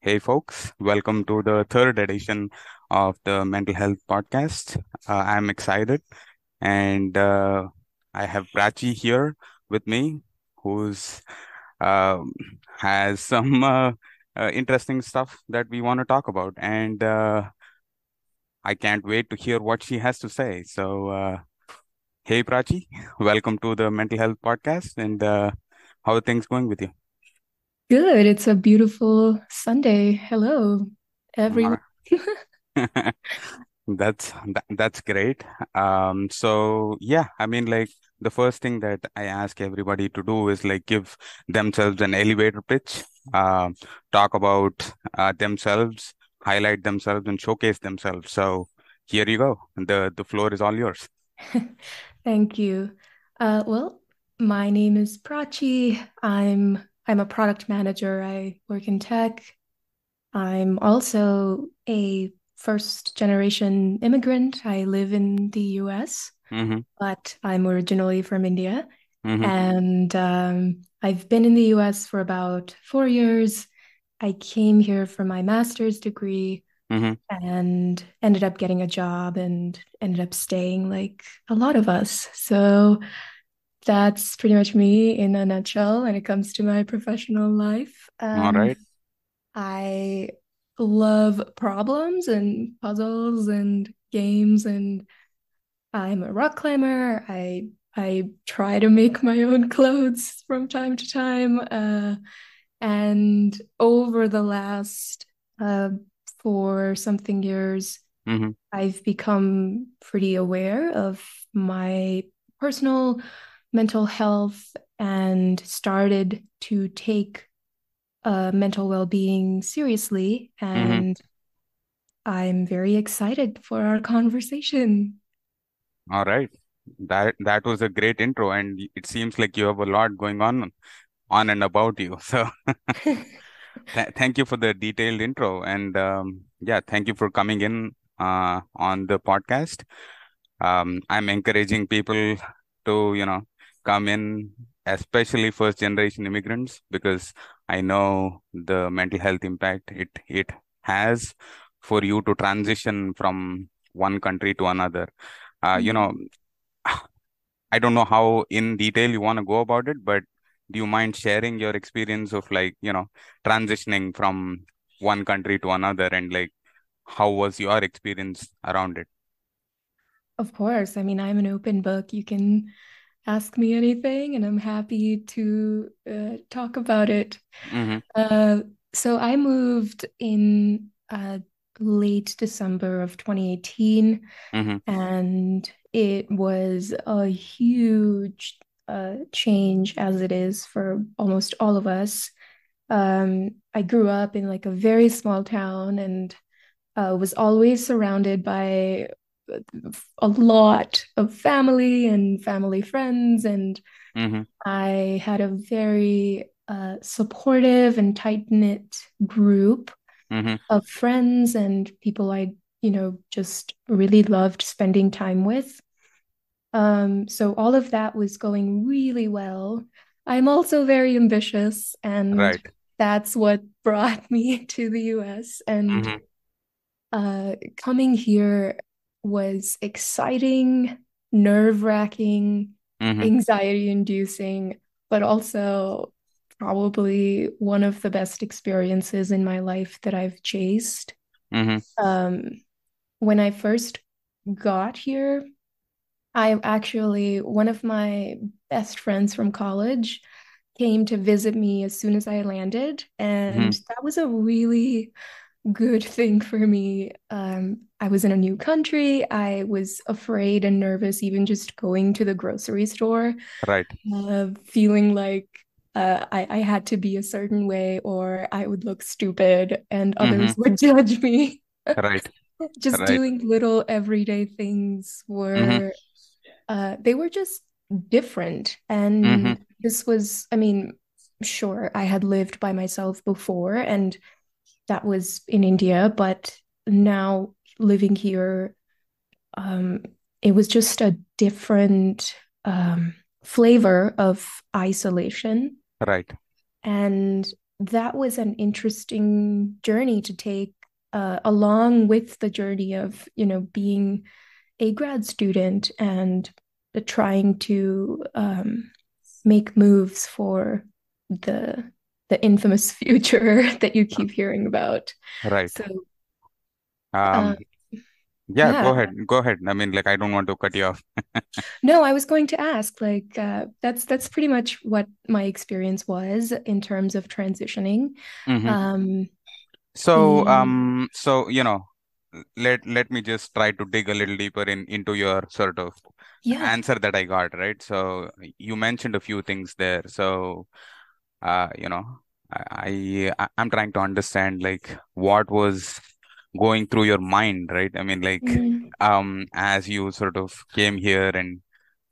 Hey, folks, welcome to the third edition of the Mental Health Podcast. I'm excited, and I have Prachi here with me, who's uh, has some interesting stuff that we want to talk about, and I can't wait to hear what she has to say. Hey, Prachi, welcome to the Mental Health Podcast, and how are things going with you? Good. It's a beautiful Sunday. Hello, everyone. All right. That's great. So yeah, I mean, like the first thing that I ask everybody to do is like give themselves an elevator pitch, talk about themselves, highlight themselves, and showcase themselves. So here you go. The floor is all yours. Thank you. Well, my name is Prachi. I'm a product manager. I work in tech. I'm also a first generation immigrant. I live in the US, Mm-hmm. but I'm originally from India. Mm-hmm. And I've been in the US for about 4 years. I came here for my master's degree Mm-hmm. and ended up getting a job and ended up staying like a lot of us. So that's pretty much me in a nutshell when it comes to my professional life. All right. I love problems and puzzles and games, and I'm a rock climber. I try to make my own clothes from time to time. And over the last uh, for something years, Mm-hmm. I've become pretty aware of my personal mental health and started to take mental well-being seriously. Mm-hmm. And I'm very excited for our conversation. All right. That was a great intro, and it seems like you have a lot going on and about you. So thank you for the detailed intro, and yeah, thank you for coming in on the podcast. I'm encouraging people to, come in, especially first generation immigrants, because I know the mental health impact it has for you to transition from one country to another. Uh, you know, I don't know how in detail you want to go about it, but do you mind sharing your experience of like, transitioning from one country to another and like how was your experience around it? Of course. I mean, I'm an open book. You can ask me anything, and I'm happy to talk about it. Mm-hmm. Uh, so I moved in late December of 2018, Mm-hmm. and it was a huge change, as it is for almost all of us. I grew up in like a very small town and was always surrounded by a lot of family and family friends, and Mm-hmm. I had a very supportive and tight-knit group Mm-hmm. of friends and people I just really loved spending time with. So all of that was going really well. I'm also very ambitious, and Right. that's what brought me to the US. And Mm-hmm. coming here was exciting, nerve-wracking, Mm-hmm. anxiety-inducing, but also probably one of the best experiences in my life that I've chased. Mm-hmm. Um, when I first got here, one of my best friends from college came to visit me as soon as I landed, and Mm-hmm. that was a really good thing for me. I was in a new country. I was afraid and nervous, even just going to the grocery store, Right. feeling like I had to be a certain way or I would look stupid and Mm-hmm. others would judge me. Right. Just Right. doing little everyday things Mm-hmm. they were just different. Mm-hmm. And this was, I mean, sure, I had lived by myself before, and that was in India, but now living here, um, it was just a different flavor of isolation. Right. And that was an interesting journey to take, along with the journey of, being a grad student and trying to make moves for the the infamous future that you keep hearing about. Right. So, uh, Um, yeah, yeah. go ahead. Go ahead. I mean, like, I don't want to cut you off. No, I was going to ask, like, that's pretty much what my experience was in terms of transitioning. Hmm. Um, So, the let me just try to dig a little deeper into your sort of Yeah. answer that I got, right? So you mentioned a few things there. So, uh, you know, I'm trying to understand like what was going through your mind, right? I mean, like, Mm. as you sort of came here, and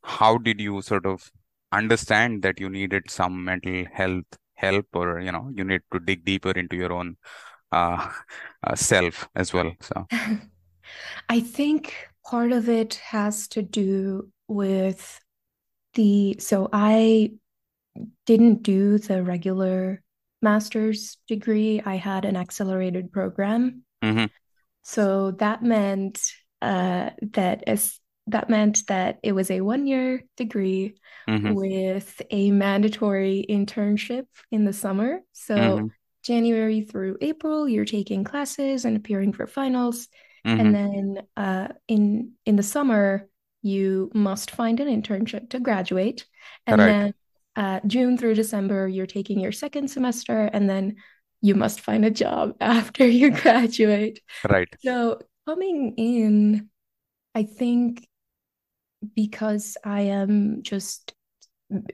how did you sort of understand that you needed some mental health help, or you need to dig deeper into your own uh, self as well. So. I think part of it has to do with so I didn't do the regular master's degree. I had an accelerated program. Hmm. So that meant that it was a 1 year degree Hmm. with a mandatory internship in the summer. So Hmm. January through April, you're taking classes and appearing for finals. And Hmm. then in the summer, you must find an internship to graduate. And Right. then June through December, you're taking your second semester, and then you must find a job after you graduate. Right. So coming in, I think because I am just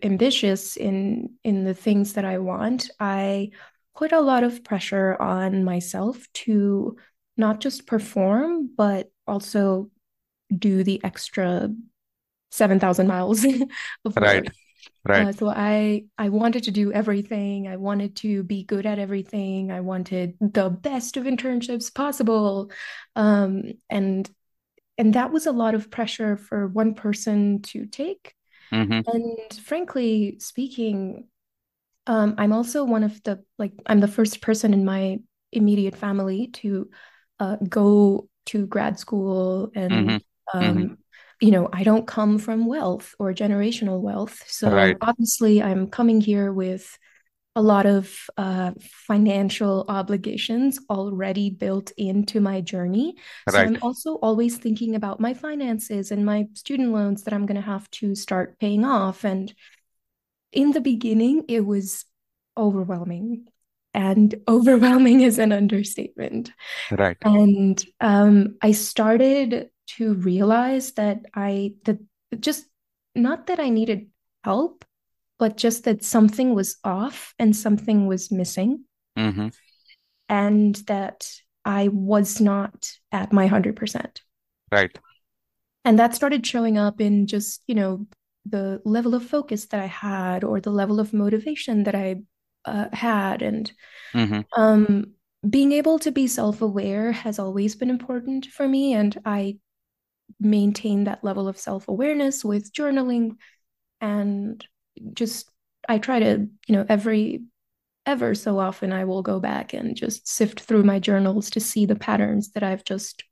ambitious in the things that I want, I put a lot of pressure on myself to not just perform, but also do the extra 7,000 miles of Right. work. Right. So I wanted to do everything. I wanted to be good at everything. I wanted the best of internships possible. And that was a lot of pressure for one person to take. Hmm. And frankly speaking, I'm also one of I'm the first person in my immediate family to go to grad school. Hmm. And, Hmm. um, I don't come from wealth or generational wealth. So Right. obviously, I'm coming here with a lot of financial obligations already built into my journey. So Right. I'm also always thinking about my finances and my student loans that I'm going to have to start paying off. And in the beginning, it was overwhelming. And overwhelming is an understatement. Right. And I started to realize that just not that I needed help, but just that something was off and something was missing, Hmm. and that I was not at my 100%. Right. And that started showing up in just, the level of focus that I had, or the level of motivation that I had. And Hmm. um, being able to be self aware has always been important for me. And I maintain that level of self awareness with journaling. And just, I try to, every ever so often, I will go back and just sift through my journals to see the patterns that I've just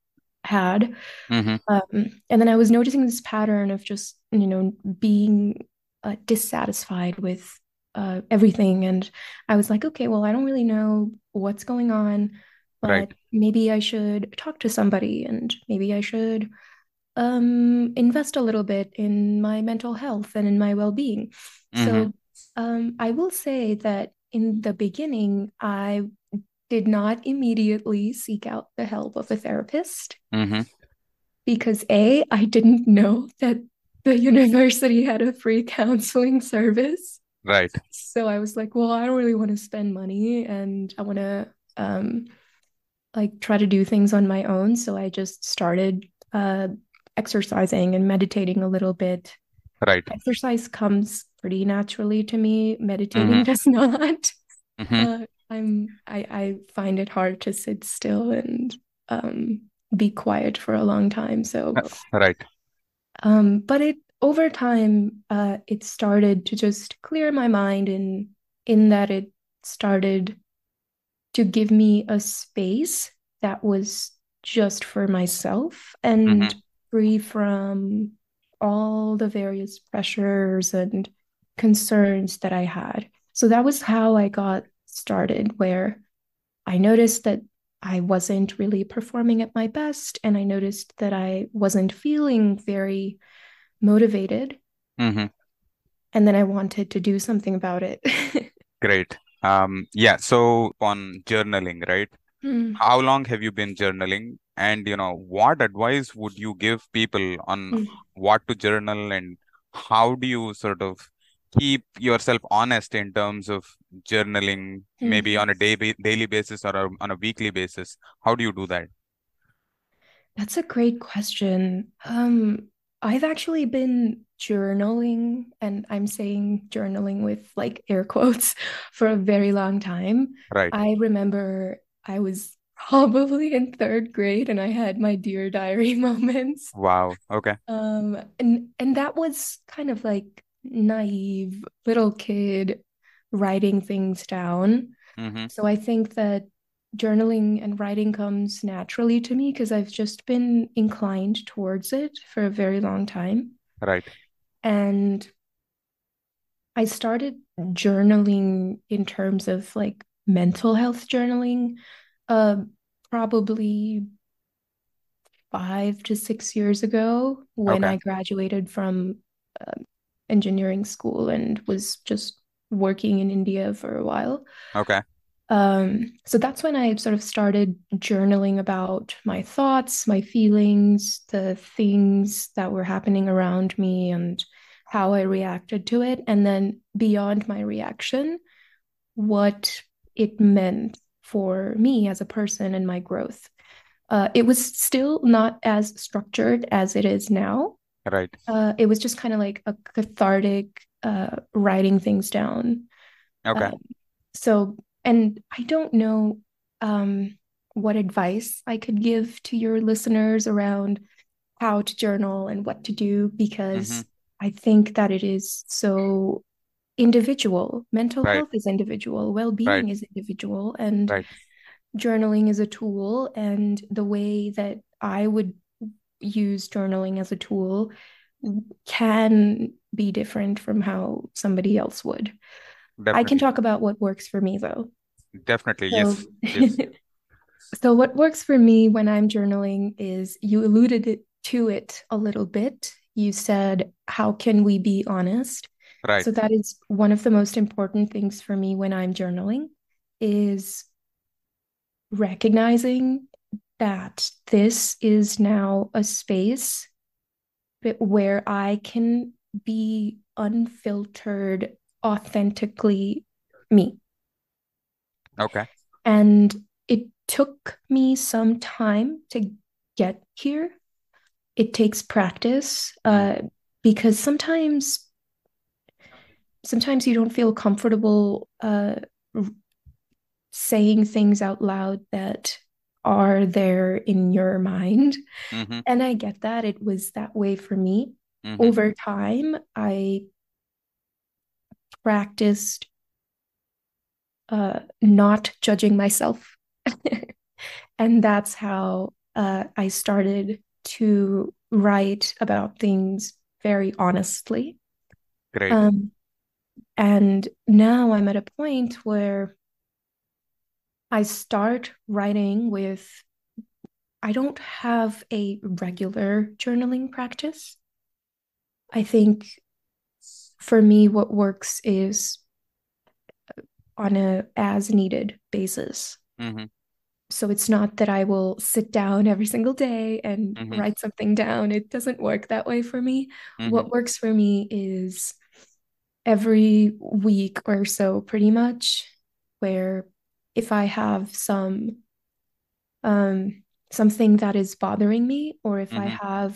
had. Hmm. And then I was noticing this pattern of just, being dissatisfied with everything. And I was like, okay, well, I don't really know what's going on, Right. but maybe I should talk to somebody, and maybe I should invest a little bit in my mental health and in my well-being. Hmm. So I will say that in the beginning, I did not immediately seek out the help of a therapist Hmm. because I didn't know that the university had a free counseling service. Right. So I was like, well, I don't really want to spend money, and I want to um, like try to do things on my own. So I just started exercising and meditating a little bit. Right. Exercise comes pretty naturally to me. Meditating Hmm. does not. Hmm. I find it hard to sit still and um, be quiet for a long time. So, Right. but it over time, it started to just clear my mind in that it started to give me a space that was just for myself and Mm-hmm. free from all the various pressures and concerns that I had. So that was how I got started, where I noticed that I wasn't really performing at my best, and I noticed that I wasn't feeling very motivated, Mm-hmm. and then I wanted to do something about it. Great. Yeah, so on journaling, right? Mm, How long have you been journaling? And, what advice would you give people on mm, what to journal, and how do you sort of keep yourself honest in terms of journaling, maybe mm. on a daily basis or on a weekly basis? How do you do that? That's a great question. I've actually been journaling, and I'm saying journaling with like air quotes, for a very long time. Right. I remember I was probably in third grade and I had my Dear Diary moments. Wow. Okay. And that was kind of like naive little kid writing things down. Mm-hmm. So I think that journaling and writing comes naturally to me because I've just been inclined towards it for a very long time. Right. And I started journaling in terms of like mental health journaling, uh, probably 5 to 6 years ago when Okay. I graduated from engineering school and was just working in India for a while. Okay. So that's when I sort of started journaling about my thoughts, my feelings, the things that were happening around me, and how I reacted to it. And then beyond my reaction, what it meant for me as a person and my growth. It was still not as structured as it is now. Right. It was just kind of like a cathartic writing things down. Okay. Uh, so, and I don't know um, what advice I could give to your listeners around how to journal and what to do, Mm-hmm. because I think that it is so individual. Mental Right. health is individual, well Right. being is individual, and Right. journaling is a tool. And the way that I would use journaling as a tool can be different from how somebody else would. I can Definitely. talk about what works for me though. Definitely. So, Yes. Yes. so what works for me when I'm journaling is you alluded to it a little bit. You said, how can we be honest? Right. So that is one of the most important things for me when I'm journaling is recognizing that this is now a space where I can be unfiltered, authentically me. Okay. And it took me some time to get here. It takes practice Mm. because sometimes you don't feel comfortable saying things out loud that are there in your mind. Mm-hmm. And I get that. It was that way for me. Mm-hmm. Over time, I practiced not judging myself. And that's how I started to write about things very honestly. Great. Um, and now I'm at a point where I start writing with, I don't have a regular journaling practice. I think for me, what works is on a as needed basis. Mm-hmm. So it's not that I will sit down every single day and Mm-hmm. write something down. It doesn't work that way for me. Mm-hmm. What works for me is every week or so, pretty much, where if I have um something that is bothering me, or Mm-hmm.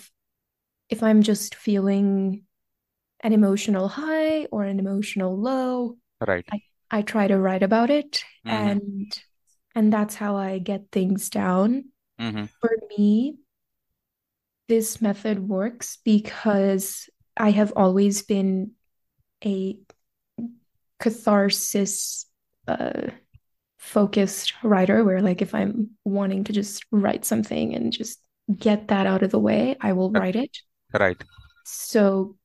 if I'm just feeling an emotional high or an emotional low, Right. I I try to write about it, Mm-hmm. and that's how I get things down. Mm-hmm. For me, this method works because I have always been a catharsis a focused writer where like if I'm wanting to just write something and just get that out of the way, I will R- write it. Right. So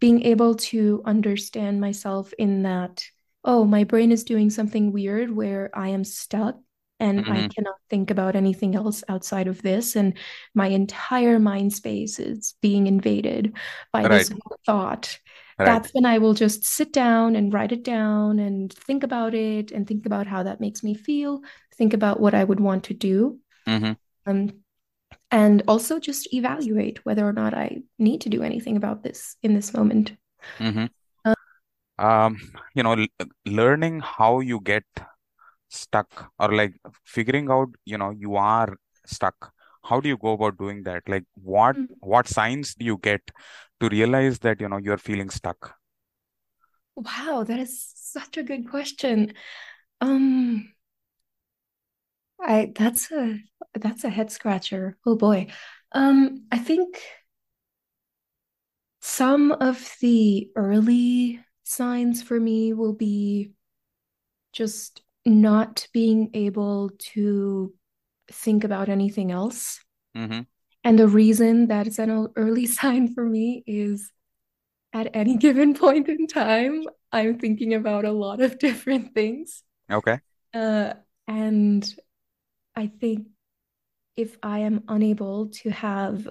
being able to understand myself in that, oh, my brain is doing something weird where I am stuck and I Mm-hmm. cannot think about anything else outside of this. And my entire mind space is being invaded by Right. this thought. Right. That's when I will just sit down and write it down and think about it and think about how that makes me feel, think about what I would want to do. Mm-hmm. Um, and also just evaluate whether or not I need to do anything about this in this moment. Mm-hmm. Uh, Um, learning how you get stuck or like figuring out, you are stuck. How do you go about doing that? Like what signs do you get to realize that, you're feeling stuck? wow, that is such a good question. Um, I that's a head scratcher. Oh boy. I think some of the early signs for me will be just not being able to think about anything else. Mm-hmm. And the reason that it's an early sign for me is at any given point in time, I'm thinking about a lot of different things. Okay. Uh, and I think if I am unable to have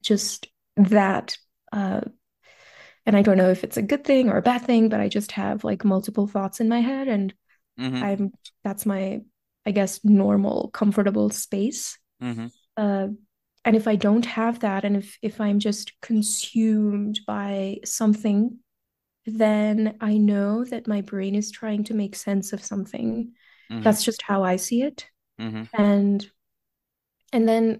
just that, uh, and I don't know if it's a good thing or a bad thing, but I just have like multiple thoughts in my head, and Mm-hmm. I'm that's my, I guess, normal, comfortable space. Mm-hmm. Uh, and if I don't have that, and if I'm just consumed by something, then I know that my brain is trying to make sense of something. Mm-hmm. That's just how I see it. Mm-hmm. And then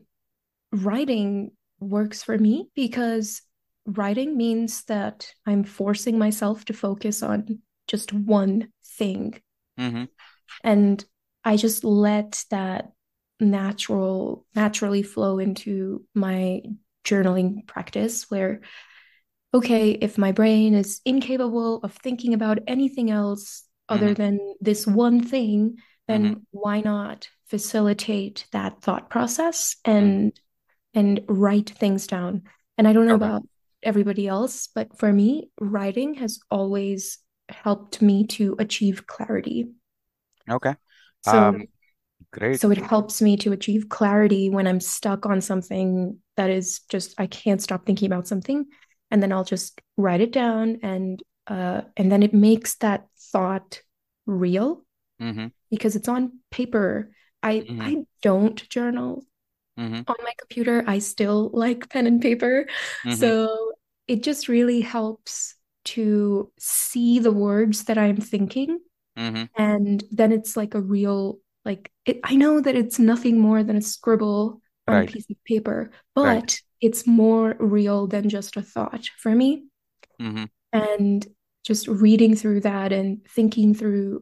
writing works for me because writing means that I'm forcing myself to focus on just one thing. Mm-hmm. And I just let that naturally flow into my journaling practice where, okay, if my brain is incapable of thinking about anything else Mm-hmm. other than this one thing, Mm-hmm. then why not facilitate that thought process Mm-hmm. and write things down? And I don't know Okay. about everybody else, but for me, writing has always helped me to achieve clarity. Okay. So Great. so it helps me to achieve clarity when I'm stuck on something that is just I can't stop thinking about something, and then I'll just write it down, and then it makes that thought real Mm-hmm. because it's on paper. I Mm-hmm. I don't journal Mm-hmm. on my computer. I still like pen and paper. Mm-hmm. So it just really helps to see the words that I'm thinking, Mm-hmm. and then it's like a real, like I know that it's nothing more than a scribble on a Right. piece of paper, Right. but it's more real than just a thought for me. Mm-hmm. And just reading through that and thinking through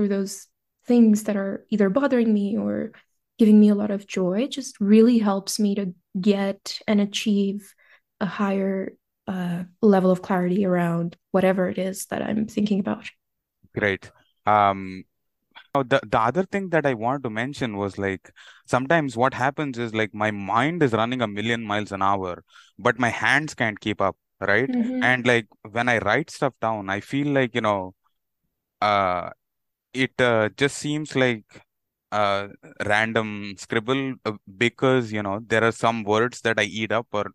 those things that are either bothering me or giving me a lot of joy just really helps me to get and achieve a higher level of clarity around whatever it is that I'm thinking about. Great. Um, the other thing that I wanted to mention was like sometimes what happens is like my mind is running a million miles an hour, but my hands can't keep up, right? Mm-hmm. And like when I write stuff down, I feel like, uh, it just seems like a random scribble because, there are some words that I eat up or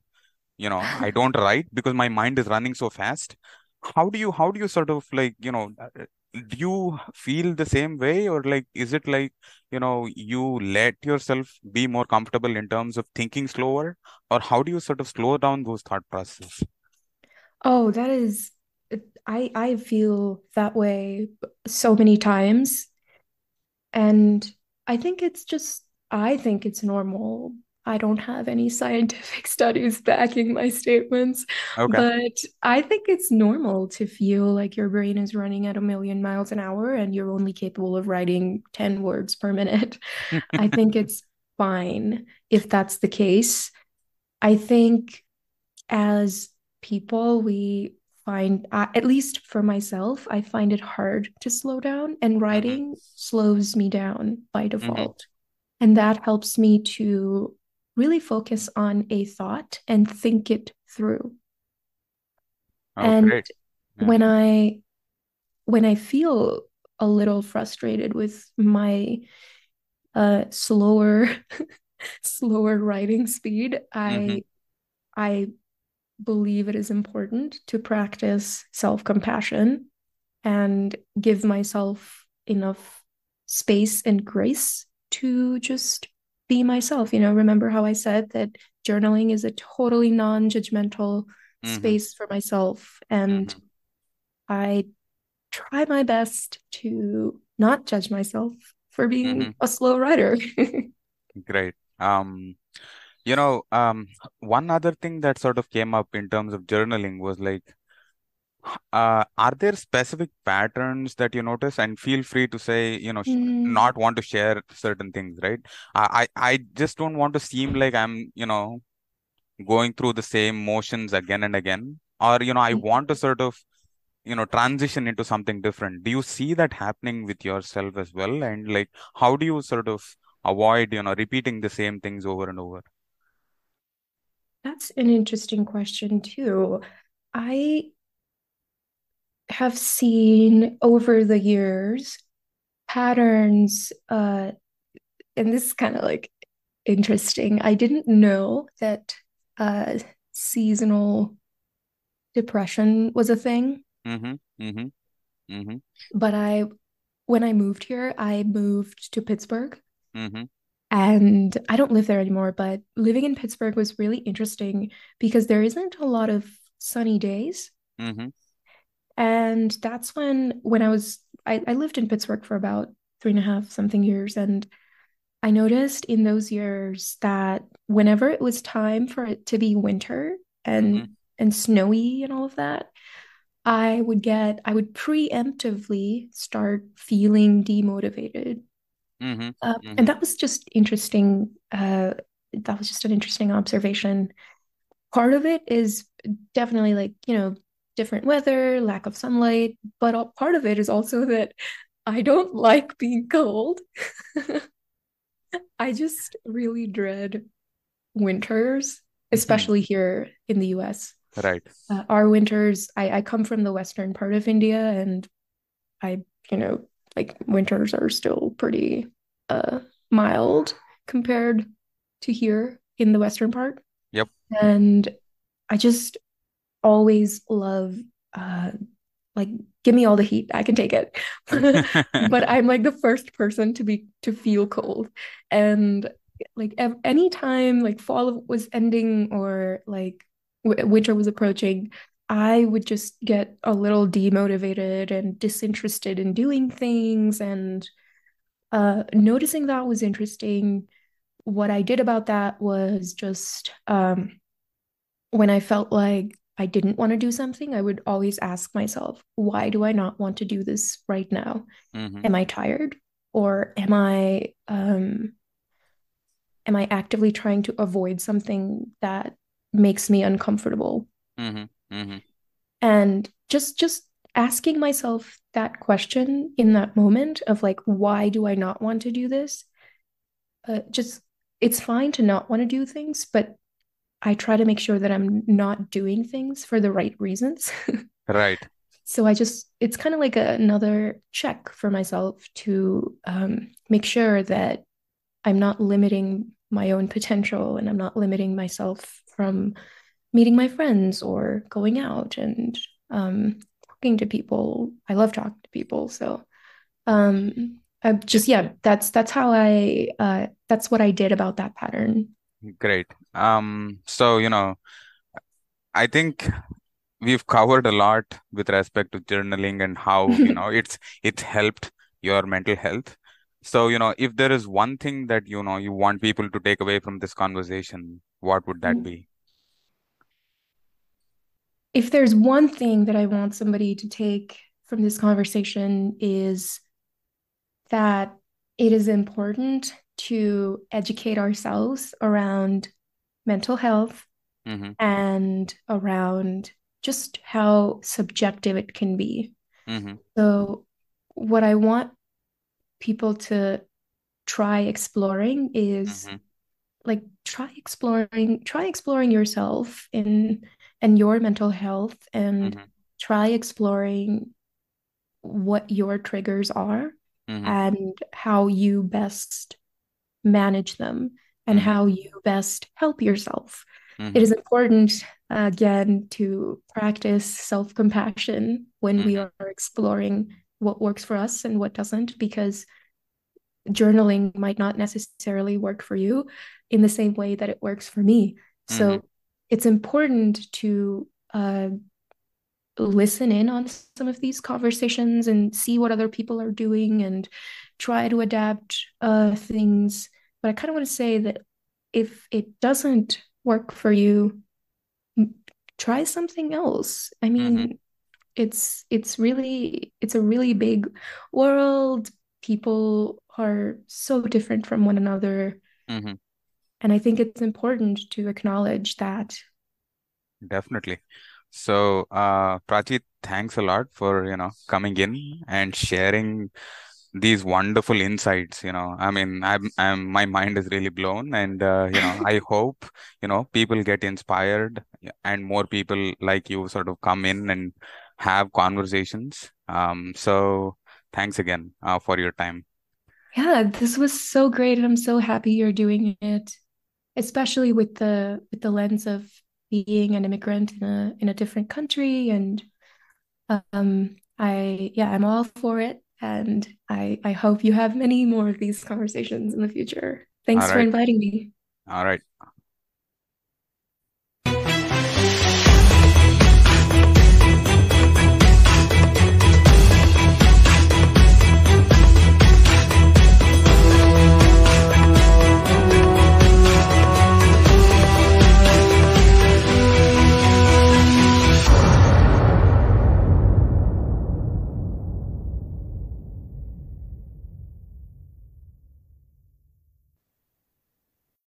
I don't write because my mind is running so fast. How do you sort of like, do you feel the same way, or like is it like, you let yourself be more comfortable in terms of thinking slower, or how do you sort of slow down those thought processes? Oh, that is, I feel that way so many times. And I think it's just, I think it's normal. I don't have any scientific studies backing my statements, Okay. but I think it's normal to feel like your brain is running at a million miles an hour and you're only capable of writing 10 words per minute. I think it's fine if that's the case. I think as people, we find, at least for myself, I find it hard to slow down, and Mm-hmm. writing slows me down by Mm-hmm. default. And that helps me to really focus on a thought and think it through. Oh, And great. Yeah. when I feel a little frustrated with my slower slower writing speed, Mm-hmm. I believe it is important to practice self-compassion and give myself enough space and grace to just be myself. Remember how I said that journaling is a totally non-judgmental Mm-hmm. space for myself, and Mm-hmm. I try my best to not judge myself for Mm-hmm. being a slow writer. Great. You know, one other thing that sort of came up in terms of journaling was like, are there specific patterns that you notice? And feel free to say, sh Mm, not want to share certain things, right? I just don't want to seem like I'm, going through the same motions again and again. Or, I want to sort of, transition into something different. Do you see that happening with yourself as well? And like, how do you sort of avoid, repeating the same things over and over? that's an interesting question too. I have seen over the years patterns, and this is kind of like interesting. I didn't know that uh, seasonal depression was a thing, Mm-hmm. Mm-hmm. Mm-hmm. but when I moved here, I moved to Pittsburgh. Mm-hmm. And I don't live there anymore, but living in Pittsburgh was really interesting because there isn't a lot of sunny days. Mm-hmm. And that's when I lived in Pittsburgh for about 3.5 something years. And I noticed in those years that whenever it was time for it to be winter Mm-hmm. and snowy and all of that, I would preemptively start feeling demotivated. Mm-hmm. And Mm-hmm. that was just interesting. That was just an interesting observation. Part of it is definitely like, different weather, lack of sunlight, but part of it is also that I don't like being cold. I just really dread winters, Mm-hmm. especially here in the US. Right. Our winters, I come from the western part of India, and I, you know, like winters are still pretty uh mild compared to here in the western part. Yep. And I just always love uh like give me all the heat. I can take it. But I'm like the first person to feel cold. And like anytime like fall was ending or like winter was approaching, I would just get a little demotivated and disinterested in doing things. And noticing that was interesting. What I did about that was just when I felt like I didn't want to do something, I would always ask myself, why do I not want to do this right now? Mm-hmm. Am I tired? Or am I actively trying to avoid something that makes me uncomfortable? Mm-hmm. Mm-hmm. And just asking myself that question in that moment of like, why do I not want to do this? Just it's fine to not want to do things, but I try to make sure that I'm not doing things for the right reasons. Right. So it's kind of like another check for myself to make sure that I'm not limiting my own potential, and I'm not limiting myself from meeting my friends or going out and talking to people. I love talking to people. So I Yeah. just, yeah, that's how that's what I did about that pattern. Great. So, I think we've covered a lot with respect to journaling and how, it's helped your mental health. So, if there is one thing that, you want people to take away from this conversation, what would that be? If there's one thing that I want somebody to take from this conversation is that it is important to educate ourselves around mental health Mm-hmm. and around just how subjective it can be. Mm-hmm. So, what I want people to try exploring is Mm-hmm. like try exploring yourself in and your mental health, and Mm-hmm. try exploring what your triggers are Mm-hmm. and how you best manage them and Mm-hmm. how you best help yourself. It Mm-hmm. is important, again, to practice self-compassion when we Mm-hmm. are exploring what works for us and what doesn't, because journaling might not necessarily work for you in the same way that it works for me. Mm-hmm. So it's important to listen in on some of these conversations and see what other people are doing and try to adapt things. But I kind of want to say that if it doesn't work for you, try something else. I Mm-hmm. mean, it's a really big world. People are so different from one another, Mm-hmm. and I think it's important to acknowledge that. Definitely. So, Prachi, thanks a lot for, coming in and sharing these wonderful insights. I mean, my mind is really blown, and I hope, people get inspired, and more people like you sort of come in and have conversations. So thanks again, for your time. Yeah, this was so great, and I'm so happy you're doing it, especially with the lens of being an immigrant in a different country. And I'm all for it, and I hope you have many more of these conversations in the future. All Thanks for right. inviting me. All right.